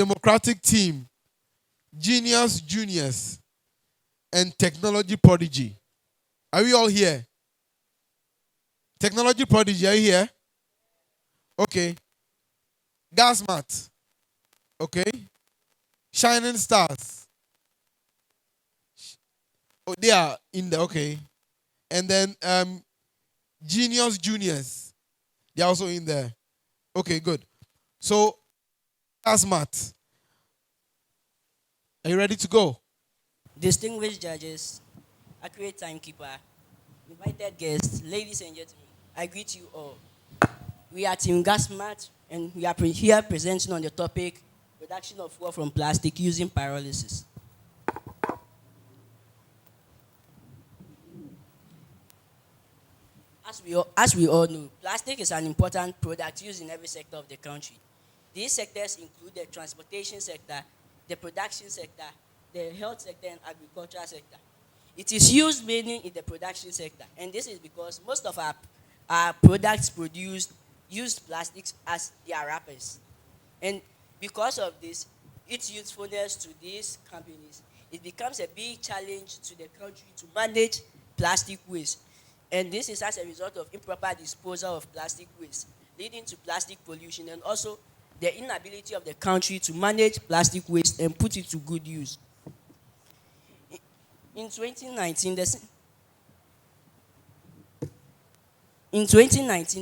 democratic team, genius juniors, and technology prodigy. Are we all here? Technology prodigy, are you here? Okay. Gas mat. Okay. Shining stars. Oh, they are in there. Okay. And then genius juniors. They're also in there. Okay, good. So, gas mat. Are you ready to go? Distinguished judges, accurate timekeeper, invited guests, ladies and gentlemen, I greet you all. We are Team Gasmat, and we are here presenting on the topic production of fuel from plastic using pyrolysis. As we all know, plastic is an important product used in every sector of the country. These sectors include the transportation sector, the production sector, the health sector, and agricultural sector. It is used mainly in the production sector, and this is because most of our products produced use plastics as their wrappers. And because of this, its usefulness to these companies, it becomes a big challenge to the country to manage plastic waste. And this is as a result of improper disposal of plastic waste, leading to plastic pollution and also the inability of the country to manage plastic waste and put it to good use. In 2019,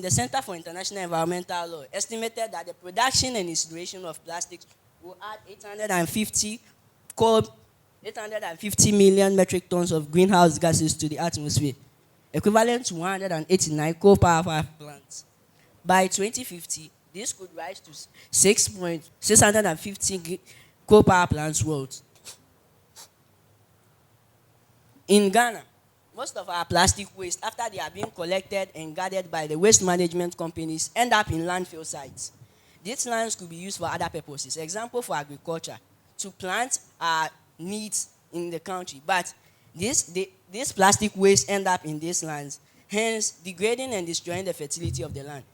the Center for International Environmental Law estimated that the production and incineration of plastics will add 850 million metric tons of greenhouse gases to the atmosphere, equivalent to 189 coal power plants. By 2050, this could rise to 650 coal power plants world. In Ghana, most of our plastic waste, after they are being collected and gathered by the waste management companies, end up in landfill sites. These lands could be used for other purposes. Example, for agriculture, to plant our needs in the country. But this plastic waste end up in these lands, hence degrading and destroying the fertility of the land.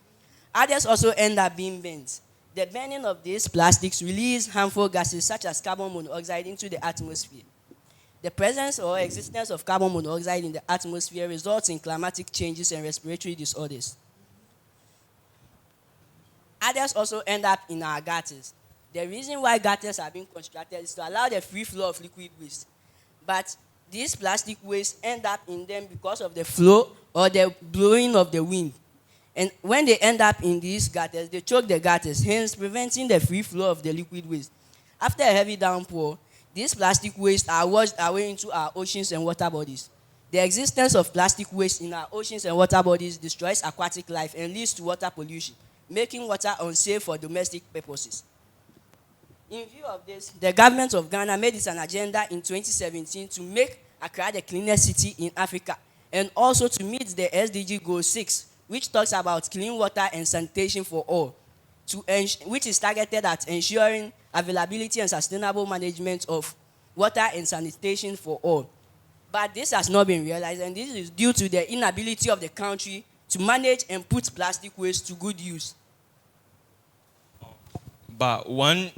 Others also end up being burnt. The burning of these plastics release harmful gases such as carbon monoxide into the atmosphere. The presence or existence of carbon monoxide in the atmosphere results in climatic changes and respiratory disorders. Others also end up in our gutters. The reason why gutters are being constructed is to allow the free flow of liquid waste. But these plastic waste end up in them because of the flow or the blowing of the wind. And when they end up in these gutters, they choke the gutters, hence preventing the free flow of the liquid waste. After a heavy downpour, these plastic waste are washed away into our oceans and water bodies. The existence of plastic waste in our oceans and water bodies destroys aquatic life and leads to water pollution, making water unsafe for domestic purposes. In view of this, the government of Ghana made it an agenda in 2017 to make Accra the cleanest city in Africa, and also to meet the SDG Goal 6, which talks about clean water and sanitation for all, which is targeted at ensuring availability and sustainable management of water and sanitation for all. But this has not been realized, and this is due to the inability of the country to manage and put plastic waste to good use. But one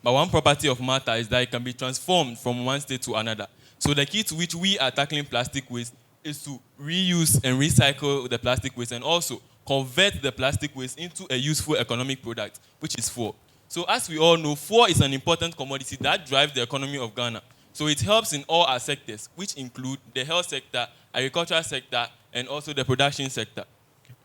property of matter is that it can be transformed from one state to another. So the key to which we are tackling plastic waste is to reuse and recycle the plastic waste and also convert the plastic waste into a useful economic product, which is fuel. So as we all know, fuel is an important commodity that drives the economy of Ghana. So it helps in all our sectors, which include the health sector, agricultural sector, and also the production sector.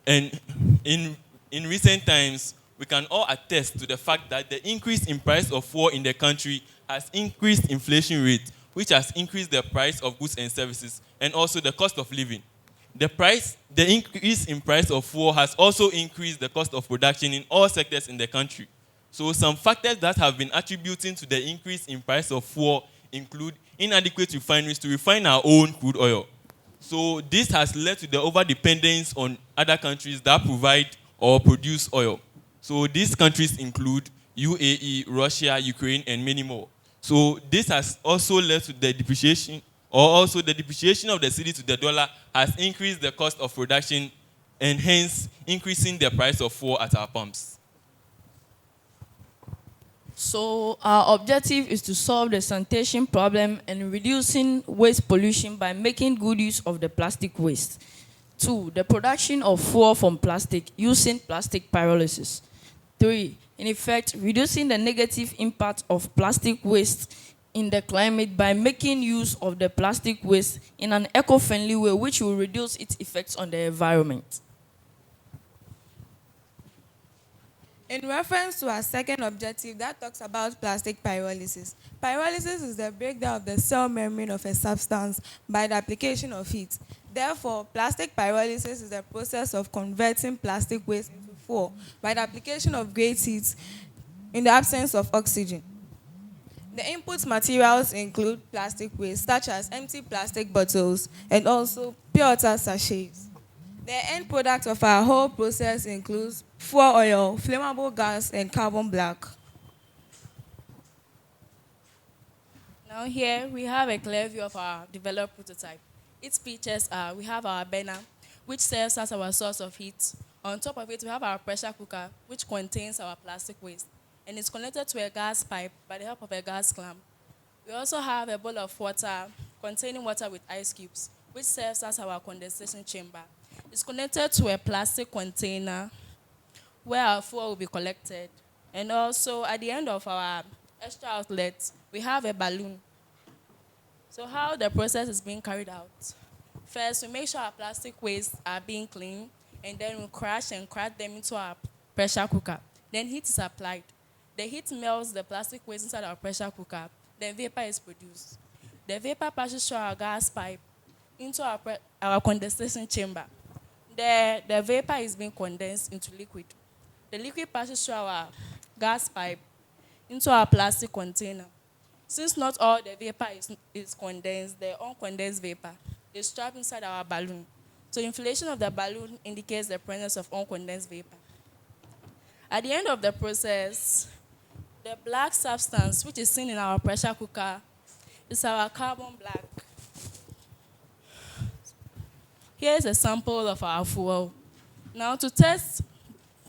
And in recent times, we can all attest to the fact that the increase in price of fuel in the country has increased inflation rate, which has increased the price of goods and services and also the cost of living. The increase in price of fuel has also increased the cost of production in all sectors in the country. So some factors that have been attributing to the increase in price of fuel include inadequate refineries to refine our own crude oil. So this has led to the over-dependence on other countries that provide or produce oil. So these countries include UAE, Russia, Ukraine, and many more. So this has also led to the depreciation, or also the depreciation of the cedi to the dollar has increased the cost of production and hence increasing the price of fuel at our pumps. So our objective is to solve the sanitation problem and reducing waste pollution by making good use of the plastic waste. 2, the production of fuel from plastic using plastic pyrolysis. 3, in effect, reducing the negative impact of plastic waste in the climate by making use of the plastic waste in an eco-friendly way which will reduce its effects on the environment. In reference to our second objective that talks about plastic pyrolysis. Pyrolysis is the breakdown of the cell membrane of a substance by the application of heat. Therefore, plastic pyrolysis is the process of converting plastic waste into fuel by the application of great heat in the absence of oxygen. The input materials include plastic waste such as empty plastic bottles and also pure water sachets. The end product of our whole process includes fuel oil, flammable gas, and carbon black. Now here we have a clear view of our developed prototype. Its features are, we have our burner, which serves as our source of heat. On top of it, we have our pressure cooker, which contains our plastic waste, and is connected to a gas pipe by the help of a gas clamp. We also have a bowl of water containing water with ice cubes, which serves as our condensation chamber. It's connected to a plastic container where our fuel will be collected. And also, at the end of our extra outlet, we have a balloon. So how the process is being carried out? First, we make sure our plastic waste are being cleaned, and then we crush and crack them into our pressure cooker. Then heat is applied. The heat melts the plastic waste inside our pressure cooker. Then vapor is produced. The vapor passes through our gas pipe into our condensation chamber. The vapor is being condensed into liquid. The liquid passes through our gas pipe into our plastic container. Since not all the vapor is condensed, the uncondensed vapor is trapped inside our balloon. So inflation of the balloon indicates the presence of uncondensed vapor. At the end of the process, the black substance which is seen in our pressure cooker is our carbon black. Here is a sample of our fuel. Now to test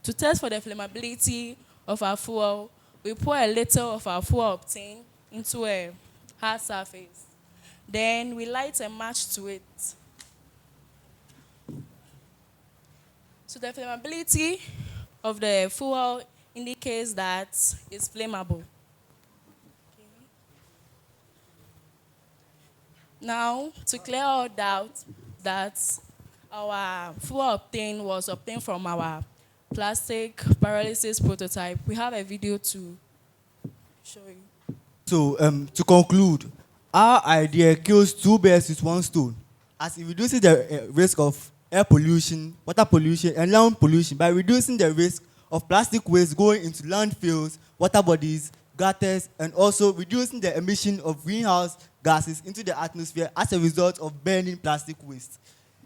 for the flammability of our fuel, we pour a little of our fuel obtained into a hard surface. Then we light a match to it. So the flammability of the fuel indicates that it's flammable. Now, to clear all doubt that our fuel was obtained from our plastic pyrolysis prototype, we have a video to show you. So, to conclude, our idea kills two birds with one stone, as it reduces the risk of air pollution, water pollution, and land pollution by reducing the risk of plastic waste going into landfills, water bodies, gutters, and also reducing the emission of greenhouse gases into the atmosphere as a result of burning plastic waste.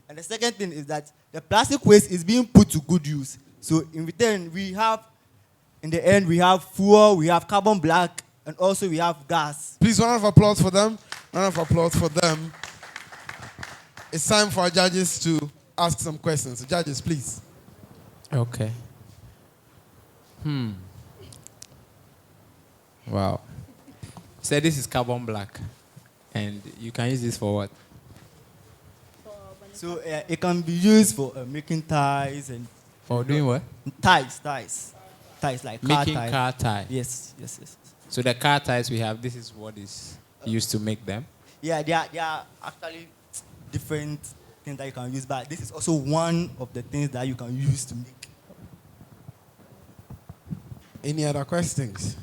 And the second thing is that the plastic waste is being put to good use. So in return, in the end, we have fuel, we have carbon black, and also we have gas. Please, round of applause for them. Round of applause for them. It's time for our judges to ask some questions. So judges, please. Okay. Wow. So this is carbon black, and you can use this for what? So it can be used for making ties and For doing what? ties like car Making ties. car tie. Yes. So the car ties we have, this is what is used to make them. Yeah, they are actually different things that you can use, but this is also one of the things that you can use to make. Any other questions?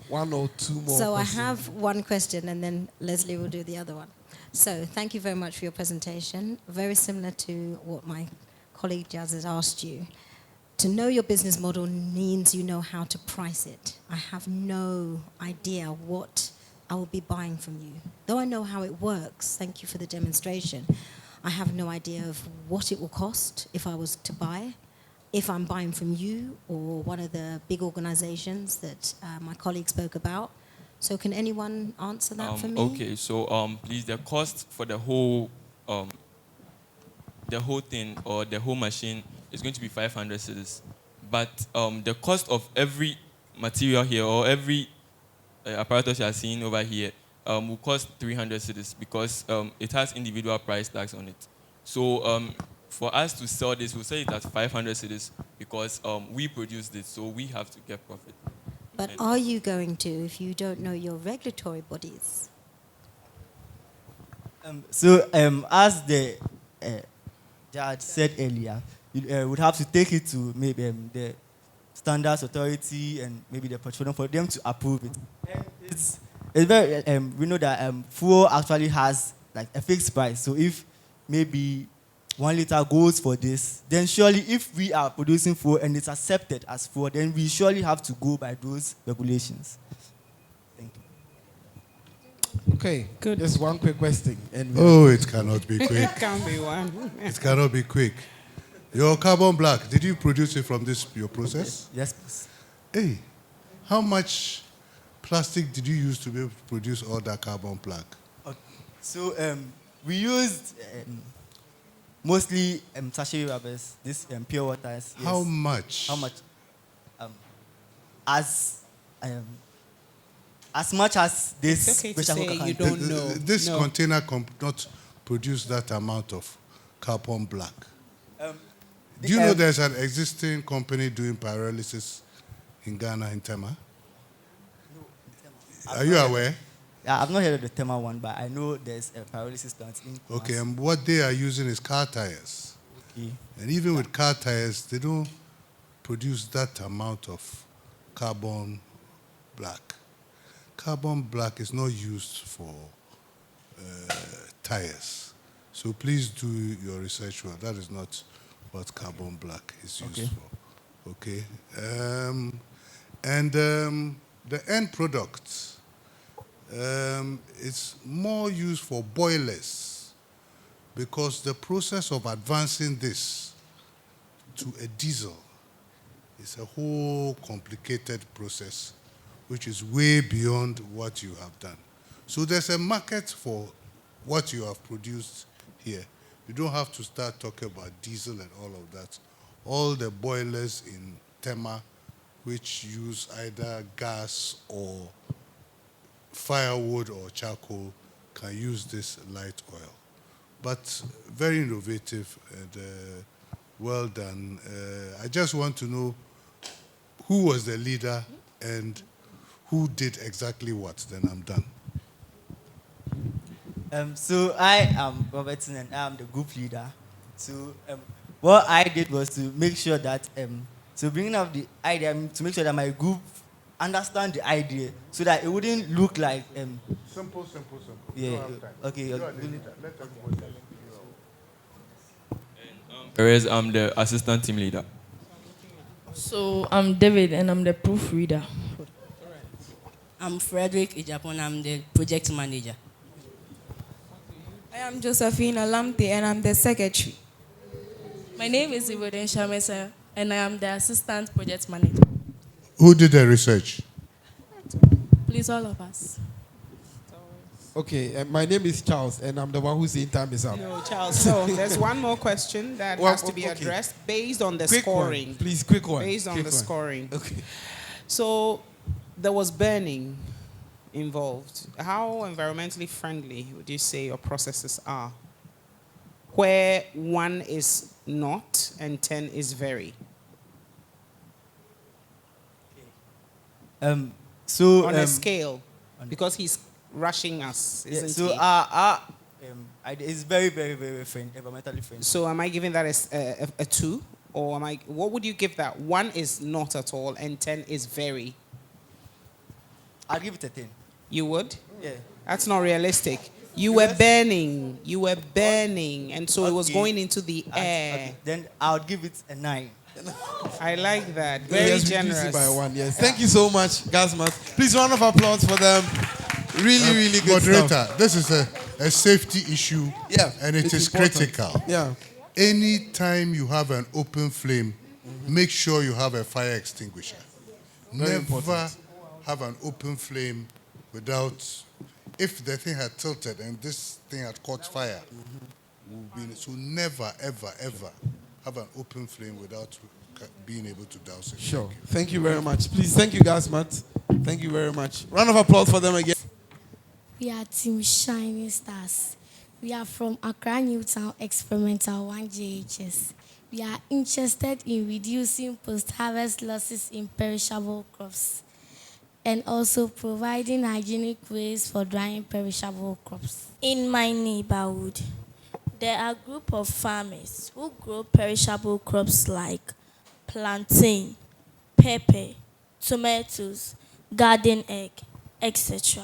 One or two more So questions. I have one question, and then Leslie will do the other one. So thank you very much for your presentation. Very similar to what my colleague Jazz has asked you. To know your business model means you know how to price it. I have no idea what I will be buying from you. Though I know how it works, thank you for the demonstration, I have no idea of what it will cost if I was to buy, if I'm buying from you or one of the big organizations that my colleague spoke about. So can anyone answer that for me? Okay, so please, the cost for the whole thing or the whole machine is going to be 500 cedis. But the cost of every material here or every apparatus you are seeing over here will cost 300 cedis because it has individual price tags on it. So for us to sell this, we'll sell it at 500 cedis because we produce this, so we have to get profit. But are you going to if you don't know your regulatory bodies? As the judge said earlier, you would have to take it to maybe the standards authority and maybe the petroleum for them to approve it. And it's very, we know that fuel actually has like a fixed price. So if maybe 1 liter goes for this, then surely if we are producing fuel and it's accepted as fuel, then we surely have to go by those regulations. Thank you. Okay, Good. just one quick question. And Oh, it cannot be quick. It can be one. It cannot be quick. Your carbon black, did you produce it from this your process? Yes, please. Hey, how much plastic did you use to be able to produce all that carbon black? Okay. So we used mostly sachet rubbers, this pure waters. Yes. How much? How much? As much as this It's okay to pressure say cooker you can don't know. This No. container not produce that amount of carbon black. Do you know there's an existing company doing pyrolysis in Ghana, in Tema? Are you aware? Yeah, I've not heard of the Tema one, but I know there's a pyrolysis plant in Okay, and what they are using is car tires. Okay. And even with car tires, they don't produce that amount of carbon black. Carbon black is not used for tires. So please do your research well. That is not what carbon black is used for. Okay. The end product is more used for boilers because the process of advancing this to a diesel is a whole complicated process which is way beyond what you have done. So there's a market for what you have produced here. You don't have to start talking about diesel and all of that. All the boilers in Tema which use either gas or firewood or charcoal can use this light oil. But very innovative and well done. I just want to know who was the leader and who did exactly what. Then I'm done. So I am Robertson and I am the group leader. So what I did was to make sure that, so bringing up the idea, to make sure that my group understand the idea so that it wouldn't look like... Simple. Yeah, You don't have time. okay. You are the leader. Let everybody Perez, I'm the assistant team leader. So I'm David and I'm the proofreader. I'm Frederick Ijapon. I'm the project manager. I am Josephine Alamte and I'm the secretary. My name is Ivoden Shamesa, and I am the assistant project manager. Who did the research? Please, all of us. Okay, my name is Charles, and I'm the one who's saying time is up. No, Charles. So there's one more question that Well, has to be okay. addressed based on the Quick scoring. one, please, quick one. Based on Quick the one. scoring. Okay. So there was burning involved. How environmentally friendly would you say your processes are? Where 1 is not and 10 is very. So On a scale, because he's rushing us, yeah, isn't so he? our idea is very, very, very environmentally friendly. So am I giving that as a 2? Or am I? What would you give that? 1 is not at all and 10 is very. I'll give it a 10. You would? Yeah. That's not realistic. You were burning. You were burning. And so it was Okay. going into the air. Okay. Then I'll give it a 9. I like that. Very Yes, reduce generous. it by 1. Yes. Thank you so much, Gasmas. Please, round of applause for them. Really good Moderator, stuff. this is a safety issue, Yeah, and it it's is important. critical. Yeah. Anytime you have an open flame, make sure you have a fire extinguisher. Very Never important. have an open flame without. If the thing had tilted and this thing had caught fire, so never, ever have an open flame without being able to douse it. Sure. Thank you very much. Please, thank you guys, Matt. Thank you very much. Round of applause for them again. We are Team Shining Stars. We are from Accra Newtown Experimental 1 JHS. We are interested in reducing post-harvest losses in perishable crops and also providing hygienic ways for drying perishable crops. In my neighborhood, there are a group of farmers who grow perishable crops like plantain, pepper, tomatoes, garden egg, etc.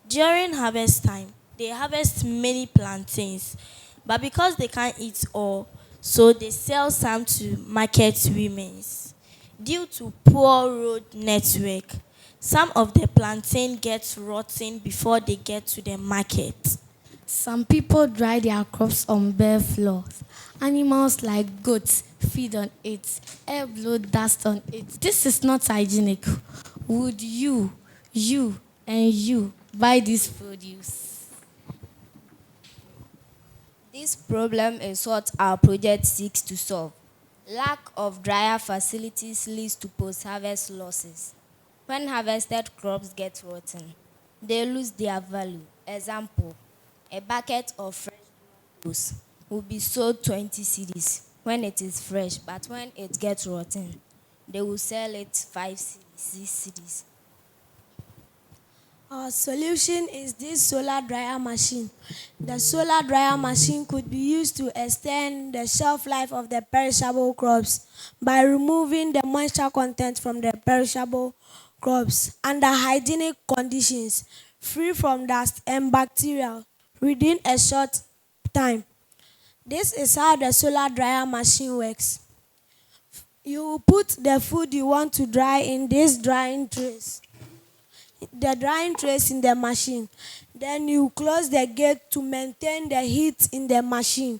During harvest time, they harvest many plantains, but because they can't eat all, so they sell some to market women. Due to poor road network, some of the plantain gets rotten before they get to the market. Some people dry their crops on bare floors. Animals like goats feed on it. Air blow dust on it. This is not hygienic. Would you, and you buy this produce? This problem is what our project seeks to solve. Lack of dryer facilities leads to post-harvest losses. When harvested crops get rotten, they lose their value. Example, a bucket of fresh tomatoes will be sold 20 cedis when it is fresh, but when it gets rotten, they will sell it 5 cedis, 6 cedis. Our solution is this solar dryer machine. The solar dryer machine could be used to extend the shelf life of the perishable crops by removing the moisture content from the perishable crops under hygienic conditions, free from dust and bacteria within a short time. This is how the solar dryer machine works. You will put the food you want to dry in this drying trays. The drying trays in the machine. Then you close the gate to maintain the heat in the machine.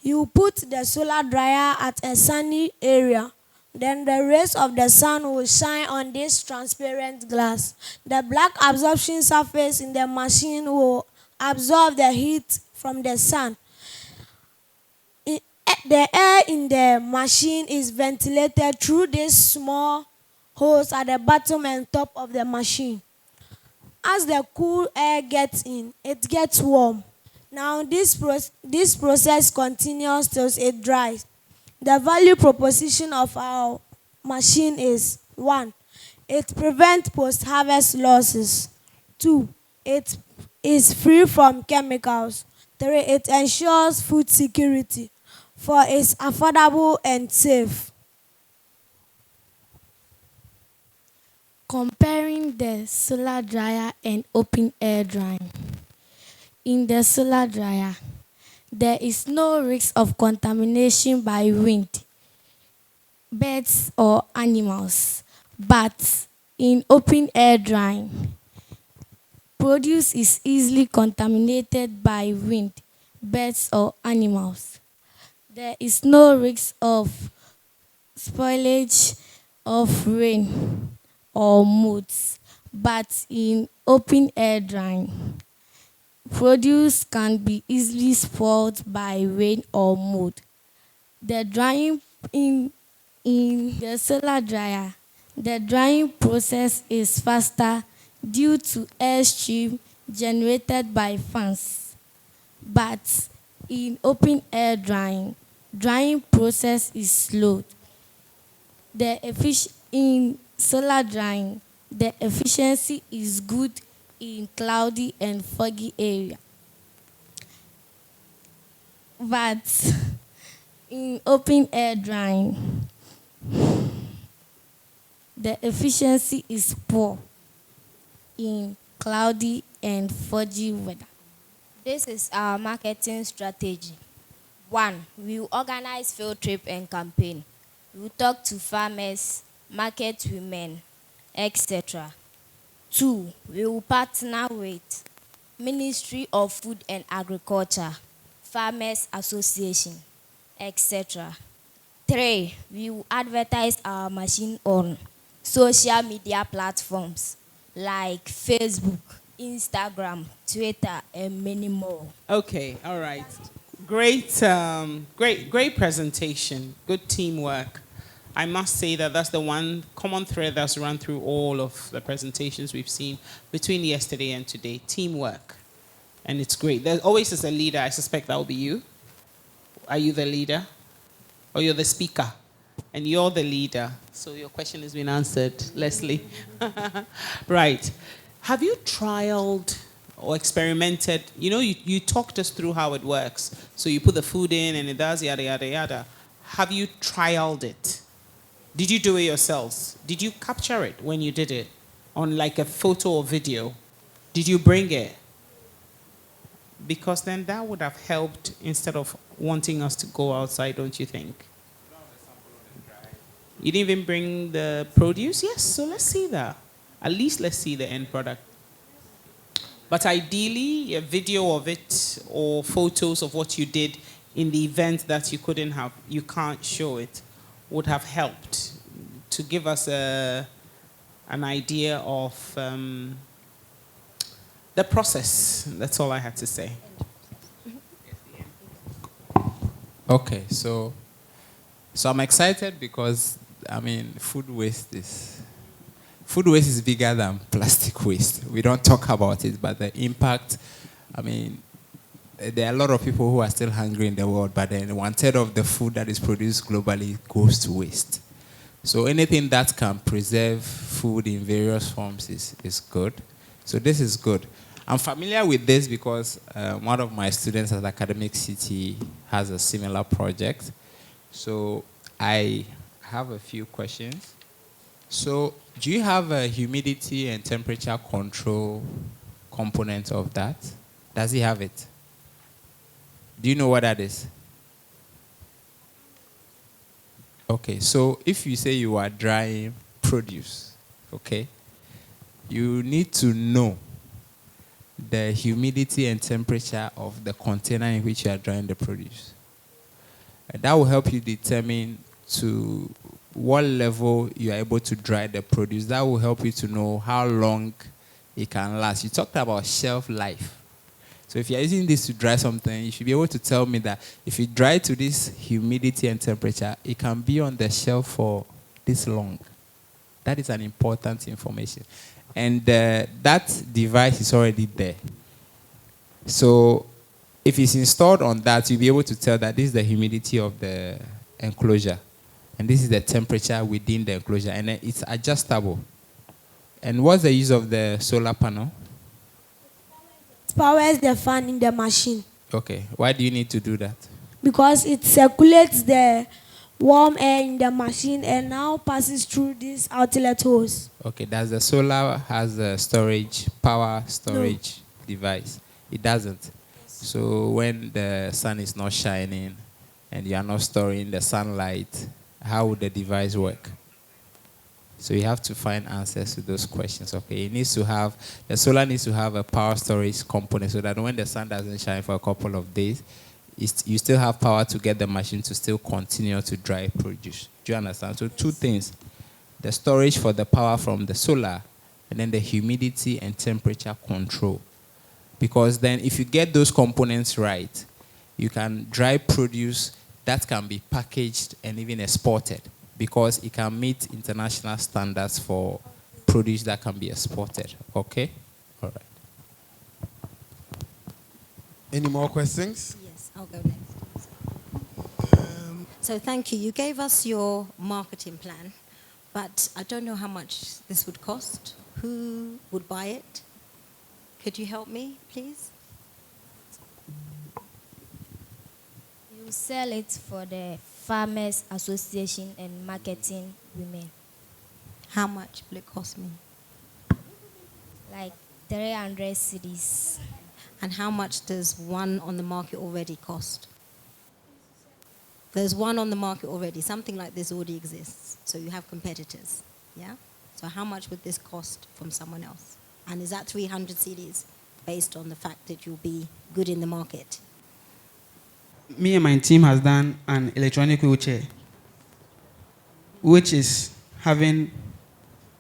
You put the solar dryer at a sunny area. Then the rays of the sun will shine on this transparent glass. The black absorption surface in the machine will absorb the heat from the sun. The air in the machine is ventilated through these small holes at the bottom and top of the machine. As the cool air gets in, it gets warm. Now this process continues till it dries. The value proposition of our machine is 1. It prevents post-harvest losses. 2. It is free from chemicals. 3. It ensures food security. 4. It's affordable and safe. Comparing the solar dryer and open air drying. In the solar dryer, there is no risk of contamination by wind, birds, or animals. But in open air drying, produce is easily contaminated by wind, birds, or animals. There is no risk of spoilage of rain or moths, but in open air drying, produce can be easily spoiled by rain or mold. The drying in the solar dryer, the drying process is faster due to airstream generated by fans. But in open air drying process is slow. In solar drying, the efficiency is good in cloudy and foggy area. But in open air drying, the efficiency is poor in cloudy and foggy weather. This is our marketing strategy. 1. We will organize field trip and campaign. We will talk to farmers, market women, etc. 2. We will partner with Ministry of Food and Agriculture, Farmers Association, etc. 3. We will advertise our machine on social media platforms like Facebook, Instagram, Twitter, and many more. Okay, all right. Great presentation. Good teamwork. I must say that that's the one common thread that's run through all of the presentations we've seen between yesterday and today. Teamwork. And it's great. There always is a leader. I suspect that will be you. Are you the leader? Or you're the speaker? And you're the leader. So your question has been answered, Leslie. Right. Have you trialed or experimented? You know, you talked us through how it works. So you put the food in and it does yada, yada, yada. Have you trialed it? Did you do it yourselves? Did you capture it when you did it on like a photo or video? Did you bring it? Because then that would have helped instead of wanting us to go outside, don't you think? You didn't even bring the produce? Yes, so let's see that. At least let's see the end product. But ideally, a video of it or photos of what you did in the event that you can't show it, would have helped to give us an idea of the process. That's all I had to say. Okay, so I'm excited because food waste is bigger than plastic waste. We don't talk about it, but the impact, there are a lot of people who are still hungry in the world, but then 1/3 of the food that is produced globally goes to waste. So anything that can preserve food in various forms is good. So this is good. I'm familiar with this because one of my students at Academic City has a similar project. So I have a few questions. So do you have a humidity and temperature control component of that? Does he have it? Do you know what that is? Okay, so if you say you are drying produce, okay, you need to know the humidity and temperature of the container in which you are drying the produce. And that will help you determine to what level you are able to dry the produce. That will help you to know how long it can last. You talked about shelf life. So if you're using this to dry something, you should be able to tell me that if you dry to this humidity and temperature, it can be on the shelf for this long. That is an important information. And that device is already there. So if it's installed on that, you'll be able to tell that this is the humidity of the enclosure. And this is the temperature within the enclosure. And it's adjustable. And what's the use of the solar panel? It powers the fan in the machine. Okay. Why do you need to do that? Because it circulates the warm air in the machine and now passes through this outlet hose. Okay. Does the solar has a power storage device? It doesn't. So when the sun is not shining and you are not storing the sunlight, how would the device work? So you have to find answers to those questions. Okay, the solar needs to have a power storage component so that when the sun doesn't shine for a couple of days, you still have power to get the machine to still continue to dry produce. Do you understand? So two things: the storage for the power from the solar, and then the humidity and temperature control. Because then if you get those components right, you can dry produce that can be packaged and even exported, because it can meet international standards for produce that can be exported. Okay? All right. Any more questions? Yes, I'll go next. So thank you. You gave us your marketing plan, but I don't know how much this would cost. Who would buy it? Could you help me, please? You sell it for the Farmers Association and Marketing Women. How much will it cost me? Like 300 cedis. And how much does one on the market already cost? There's one on the market already. Something like this already exists. So you have competitors. Yeah? So how much would this cost from someone else? And is that 300 CDs based on the fact that you'll be good in the market? Me and my team has done an electronic wheelchair, which is having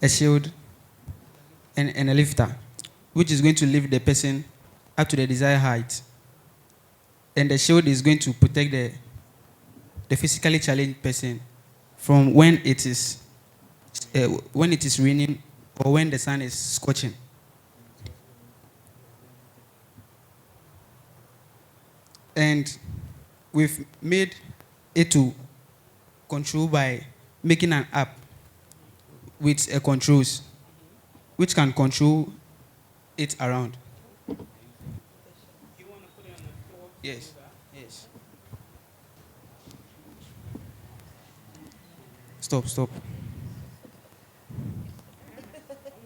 a shield and a lifter, which is going to lift the person up to the desired height. And the shield is going to protect the physically challenged person from when it is raining or when the sun is scorching. And we've made it to control by making an app with controls which can control it around. Yes, yes. Stop.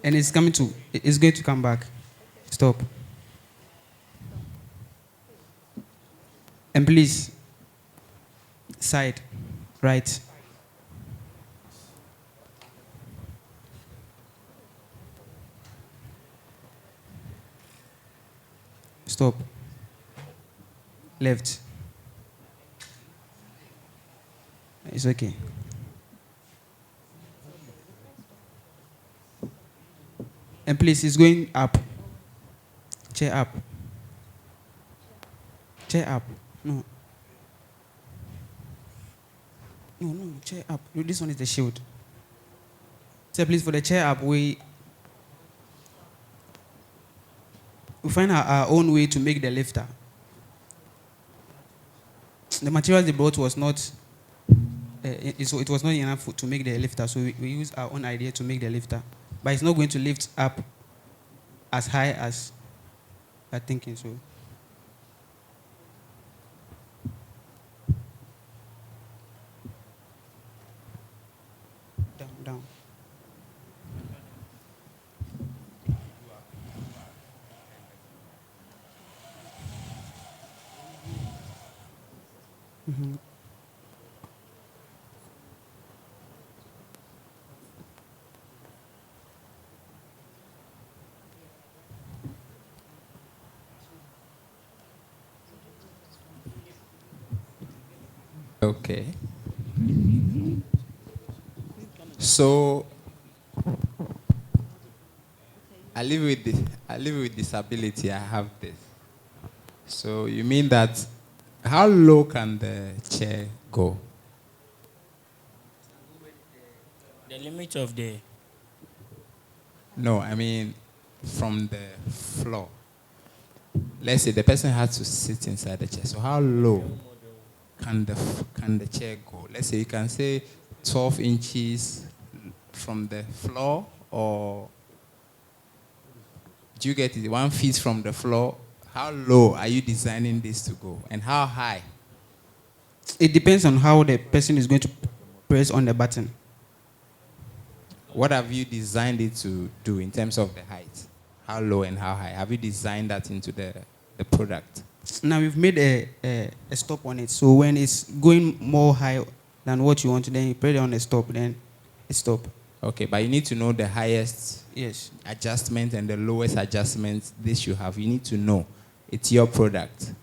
And it's going to come back. Stop. And please, side, right. Stop. Left. It's okay. And please, it's going up. Chair up. Chair up. No, chair up. No, this one is the shield. So please, for the chair up, we find our own way to make the lifter. The materials they brought was not, it was not enough to make the lifter, so we use our own idea to make the lifter. But it's not going to lift up as high as I'm thinking so. Down. Mm-hmm. Okay. So I live with disability. I have this. So you mean that how low can the chair go? The limit of the. No, I mean from the floor. Let's say the person has to sit inside the chair. So how low can the chair go? Let's say you can say 12 inches from the floor, or do you get it? 1 feet from the floor. How low are you designing this to go, and how high? It depends on how the person is going to press on the button. What have you designed it to do in terms of the height? How low and how high? Have you designed that into the product? Now we've made a stop on it. So when it's going more high than what you want, then you press on the stop, then it stop. Okay, but you need to know the highest adjustment and the lowest adjustment this you have. You need to know. It's your product.